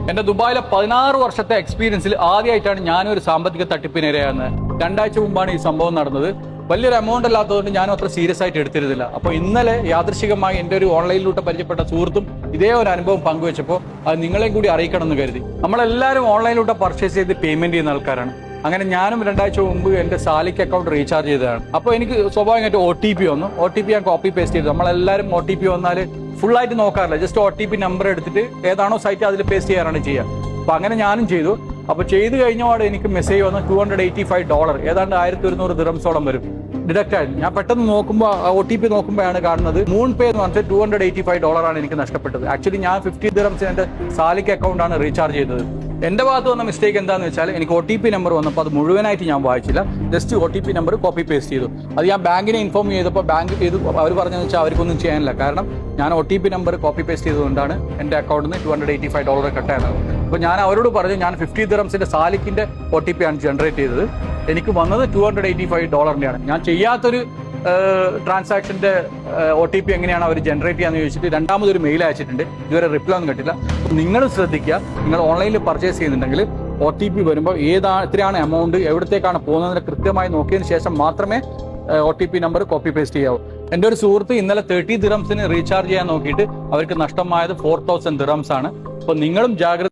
എന്റെ ദുബായിലെ 16 വർഷത്തെ എക്സ്പീരിയൻസിൽ ആദ്യമായിട്ടാണ് ഞാനൊരു സാമ്പത്തിക തട്ടിപ്പിനിരയാകുന്നത്. 2 ആഴ്ച മുമ്പാണ് ഈ സംഭവം നടന്നത്. വലിയൊരു എമൗണ്ട് അല്ലാത്തതുകൊണ്ട് ഞാനും അത്ര സീരിയസ് ആയിട്ട് എടുത്തിരുന്നില്ല. അപ്പോൾ ഇന്നലെ യാദൃശികമായി എൻ്റെ ഒരു ഓൺലൈനിലൂടെ പരിചയപ്പെട്ട സുഹൃത്തും ഇതേ ഒരു അനുഭവം പങ്കുവെച്ചപ്പോൾ അത് നിങ്ങളെയും കൂടി അറിയിക്കണം എന്ന് കരുതി. നമ്മളെല്ലാവരും ഓൺലൈനിലൂടെ പർച്ചേസ് ചെയ്ത് പേയ്മെന്റ് ചെയ്യുന്ന ആൾക്കാരാണ്. അങ്ങനെ ഞാനും 2 ആഴ്ച മുമ്പ് എൻ്റെ സാലിക്ക് അക്കൗണ്ട് റീചാർജ് ചെയ്തതാണ്. അപ്പോൾ എനിക്ക് സ്വാഭാവികമായിട്ട് OTP വന്നു. OTP ഞാൻ കോപ്പി പേസ്റ്റ് ചെയ്തു. നമ്മളെല്ലാവരും OTP വന്നാൽ ഫുള്ളായിട്ട് നോക്കാറില്ല, ജസ്റ്റ് OTP നമ്പർ എടുത്തിട്ട് ഏതാണോ സൈറ്റ് അതിൽ പേസ്റ്റ് ചെയ്യാറാണ് ചെയ്യുക. അപ്പോൾ അങ്ങനെ ഞാനും ചെയ്തു. അപ്പോൾ ചെയ്ത് കഴിഞ്ഞപാട് എനിക്ക് മെസ്സേജ് വന്നു $285, ഏതാണ്ട് 1100 ദിറംസോളം വരും ഡിഡക്റ്റ് ആയിരുന്നു. ഞാൻ പെട്ടെന്ന് നോക്കുമ്പോൾ OTP നോക്കുമ്പോഴാണ് കാണുന്നത് മൂൺ പേ എന്ന് പറഞ്ഞിട്ട് $285 എനിക്ക് നഷ്ടപ്പെട്ടത്. ആക്ച്വലി ഞാൻ 50 ദിറംസിന് എൻ്റെ സാലിക്ക് അക്കൗണ്ടാണ് റീചാർജ് ചെയ്തത്. എൻ്റെ ഭാഗത്ത് വന്ന മിസ്റ്റേക്ക് എന്താണെന്ന് വെച്ചാൽ എനിക്ക് OTP നമ്പർ വന്നപ്പോൾ അത് മുഴുവനായിട്ട് ഞാൻ വായിച്ചില്ല, just OTP number copy paste ചെയ്തു. അത് ഞാൻ ബാങ്കിനെ ഇൻഫോം ചെയ്തപ്പോൾ ബാങ്ക് അവർ പറഞ്ഞതെന്ന് വെച്ചാൽ അവർക്കൊന്നും ചെയ്യാനില്ല, കാരണം ഞാൻ OTP നമ്പർ കോപ്പി പേസ്റ്റ് ചെയ്തുകൊണ്ടാണ് എൻ്റെ അക്കൗണ്ടിൽ നിന്ന് $285 കട്ടായത്. അപ്പോൾ ഞാൻ അവരോട് പറഞ്ഞു ഞാൻ 50 ദിറംസിൻ്റെ സാലിക്കിൻ്റെ OTP ആണ് ജനറേറ്റ് ചെയ്തത്, എനിക്ക് വന്നത് $285. ഞാൻ ചെയ്യാത്തൊരു ട്രാൻസാക്ഷൻ്റെ OTP എങ്ങനെയാണ് അവർ ജനറേറ്റ് ചെയ്യാന്ന് ചോദിച്ചിട്ട് രണ്ടാമതൊരു മെയിൽ അയച്ചിട്ടുണ്ട്. ഇതുവരെ റിപ്ലൈ ഒന്നും കിട്ടില്ല. നിങ്ങൾ ശ്രദ്ധിക്കുക, നിങ്ങൾ ഓൺലൈനിൽ പർച്ചേസ് ചെയ്യുന്നുണ്ടെങ്കിൽ OTP വരുമ്പോൾ എത്രയാണ് എമൗണ്ട്, എവിടത്തേക്കാണ് പോകുന്നതിന് കൃത്യമായി നോക്കിയതിന് ശേഷം മാത്രമേ OTP നമ്പർ കോപ്പി പേസ്റ്റ് ചെയ്യാവൂ. എൻ്റെ ഒരു സുഹൃത്ത് ഇന്നലെ 30 ദിറംസിന് റീചാർജ് ചെയ്യാൻ നോക്കിയിട്ട് അവർക്ക് നഷ്ടമായത് 4000 ദിറംസ് ആണ്. അപ്പോൾ നിങ്ങളും ജാഗ്രത